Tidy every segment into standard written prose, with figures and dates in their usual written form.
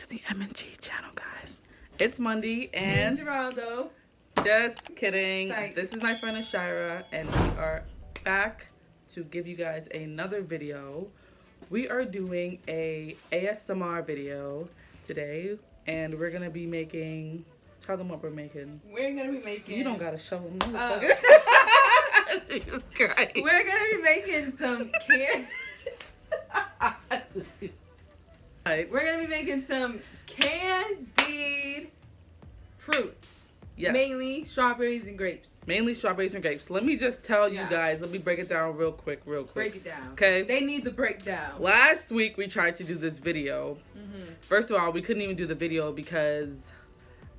the M&G channel, guys. It's Monday and Geraldo. Just kidding. Psych. This is my friend Ashira, and we are back to give you guys another video. We are doing a ASMR video today, and we're gonna be making. Tell them what we're making. We're gonna be making. You don't gotta show them. Jesus Christ. We're gonna be making some We're gonna be making some candied fruit. Yes. Mainly strawberries and grapes. Mainly strawberries and grapes. Let me just tell you Yeah. guys. Let me break it down real quick. Break it down. Okay. They need the breakdown. Last week we tried to do this video. First of all, we couldn't even do the video because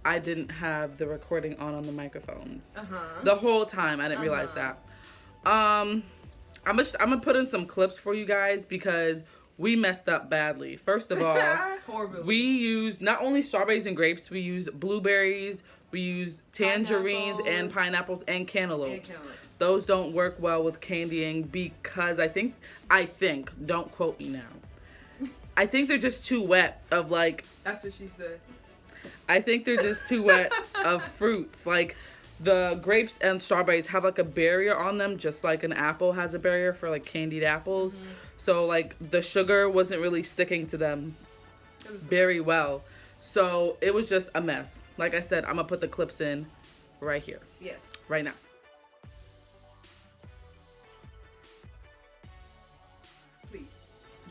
I didn't have the recording on the microphones. The whole time. I didn't realize that. I'm gonna put in some clips for you guys because we messed up badly. First of all, Horrible. we used not only strawberries and grapes, we used blueberries, we used tangerines and pineapples and cantaloupes. Those don't work well with candying because I think, don't quote me now. I think they're just too wet of like. That's what she said. I think they're just too wet of fruits. Like the grapes and strawberries have like a barrier on them, just like an apple has a barrier for like candied apples. So like the sugar wasn't really sticking to them very well. So it was just a mess. Like I said, I'm gonna put the clips in right here. Yes. Right now. Please.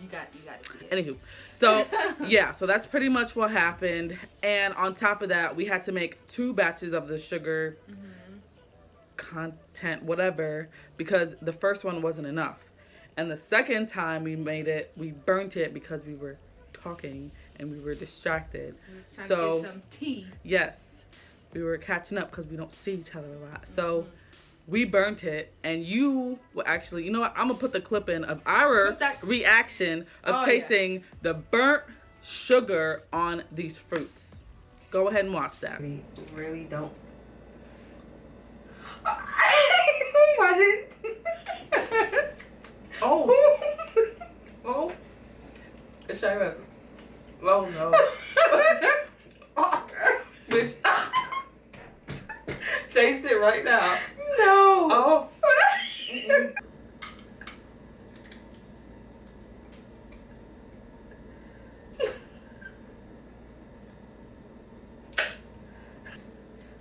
You got it. Anywho, so yeah, so that's pretty much what happened. And on top of that, we had to make 2 batches of the sugar content, whatever, because the first one wasn't enough. And the second time we made it, we burnt it because we were talking and we were distracted. So to get some tea. Yes, we were catching up because we don't see each other a lot. So we burnt it, and you will actually, you know what? I'm gonna put the clip in of our reaction of tasting the burnt sugar on these fruits. Go ahead and watch that. We really don't. Why didn't? Oh. Oh. Ashira. Oh no. Bitch. Taste it right now. No. Oh.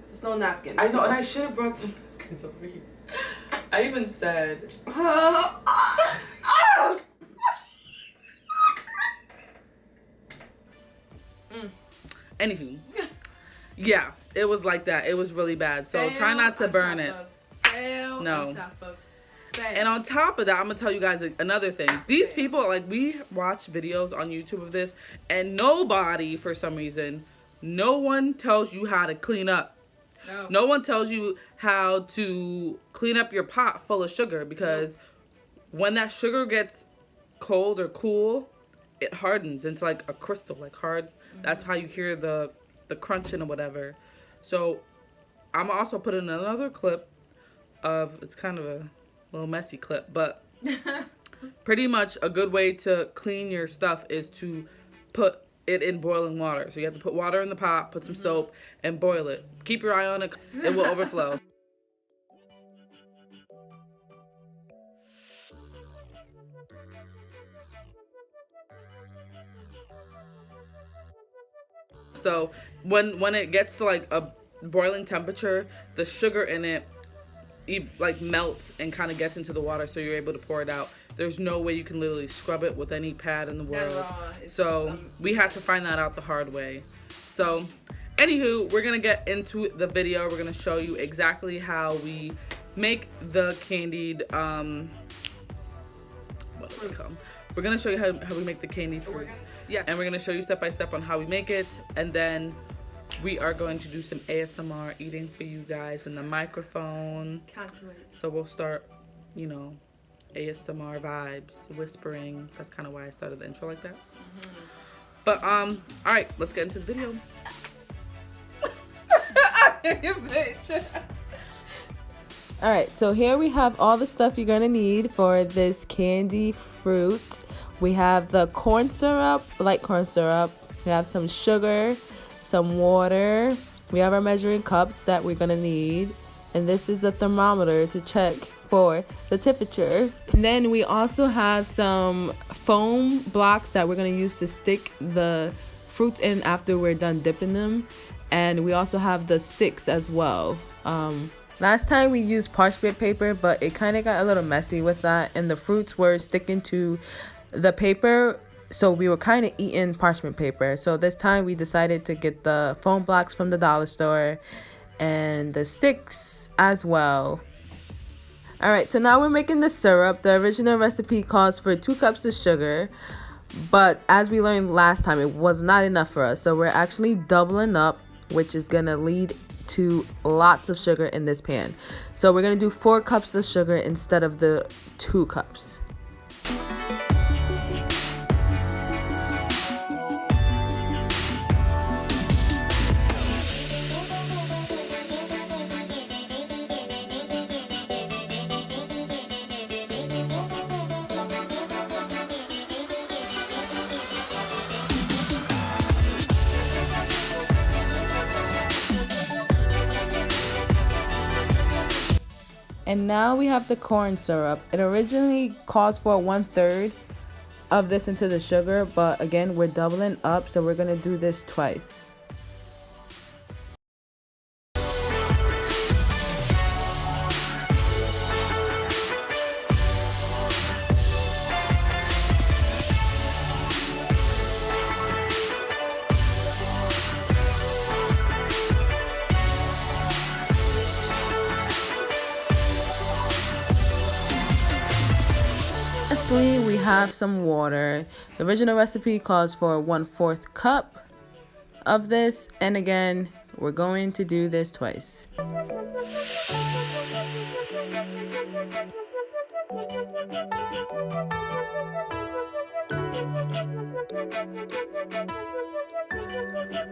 There's no napkins. I know, and I should have brought some napkins over here. I even said. Anywho, yeah, it was like that. It was really bad. So try not to burn it. No. And on top of that, I'm gonna tell you guys another thing. These people, like, we watch videos on YouTube of this, and nobody, for some reason, no one tells you how to clean up. No one tells you how to clean up your pot full of sugar, because when that sugar gets cold or cool, it hardens into like a crystal, like hard. That's how you hear the crunching or whatever. So I'm also put in another clip of, it's kind of a little messy clip, but pretty much a good way to clean your stuff is to put it in boiling water. So you have to put water in the pot, put some soap, and boil it. Keep your eye on it, 'cause it will overflow. So when it gets to like a boiling temperature, the sugar in it like melts and kind of gets into the water, so you're able to pour it out. There's no way you can literally scrub it with any pad in the world. So we had to find that out the hard way. So anywho, we're gonna get into the video. We're gonna show you exactly how we make the candied we're gonna show you how we make the candied fruits. Yeah, and we're gonna show you step by step on how we make it, and then we are going to do some ASMR eating for you guys in the microphone. Can't wait. So we'll start, you know, ASMR vibes, whispering. That's kind of why I started the intro like that. But all right, let's get into the video. All right, so here we have all the stuff you're gonna need for this candy fruit. We have the corn syrup, light corn syrup. We have some sugar, some water. We have our measuring cups that we're gonna need. And this is a thermometer to check for the temperature. And then we also have some foam blocks that we're gonna use to stick the fruits in after we're done dipping them. And we also have the sticks as well. Last time we used parchment paper, but it kind of got a little messy with that, and the fruits were sticking to the paper, so we were kind of eating parchment paper. So this time we decided to get the foam blocks from the dollar store and the sticks as well. All right, so now we're making the syrup. The original recipe calls for 2 cups of sugar, but as we learned last time, it was not enough for us. So we're actually doubling up, which is gonna lead to lots of sugar in this pan. So we're gonna do 4 cups of sugar instead of the 2 cups. And now we have the corn syrup. It originally calls for 1/3 of this into the sugar, but again, we're doubling up, so we're gonna do this twice. Lastly, we have some water. The original recipe calls for 1/4 cup of this, and again, we're going to do this twice.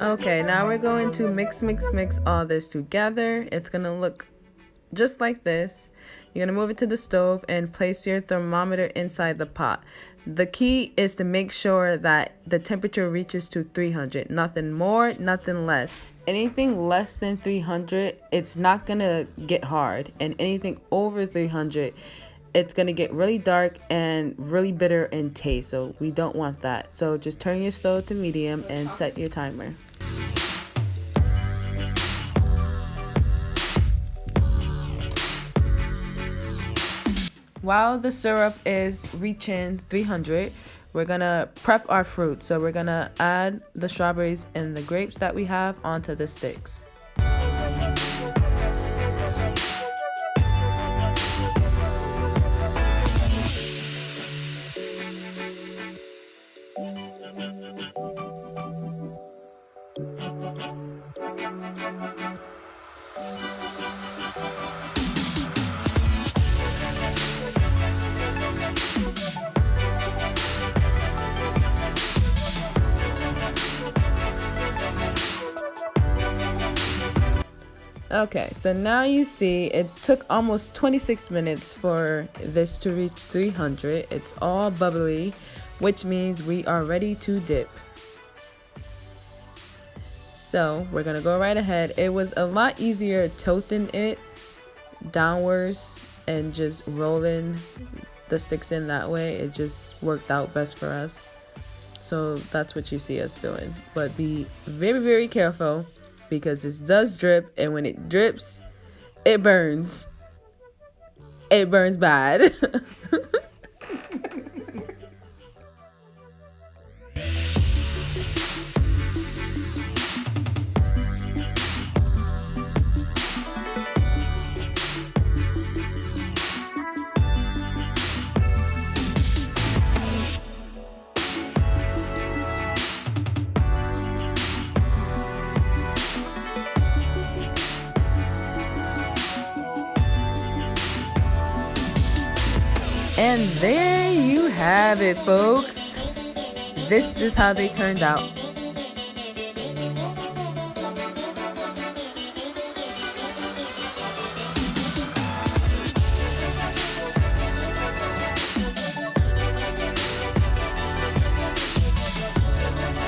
Okay, now we're going to mix all this together. It's gonna look just like this. You're gonna move it to the stove and place your thermometer inside the pot. The key is to make sure that the temperature reaches to 300. Nothing more, nothing less. Anything less than 300, it's not gonna get hard. And anything over 300, it's gonna get really dark and really bitter in taste. So we don't want that. So just turn your stove to medium and set your timer. While the syrup is reaching 300, we're gonna prep our fruit. So we're gonna add the strawberries and the grapes that we have onto the sticks. Okay, so now you see it took almost 26 minutes for this to reach 300. It's all bubbly, which means we are ready to dip. So we're gonna go right ahead. It was a lot easier tilting it downwards and just rolling the sticks in that way. It just worked out best for us. So that's what you see us doing. But be very, very careful, because this does drip, and when it drips, it burns. It burns bad. And there you have it, folks. This is how they turned out.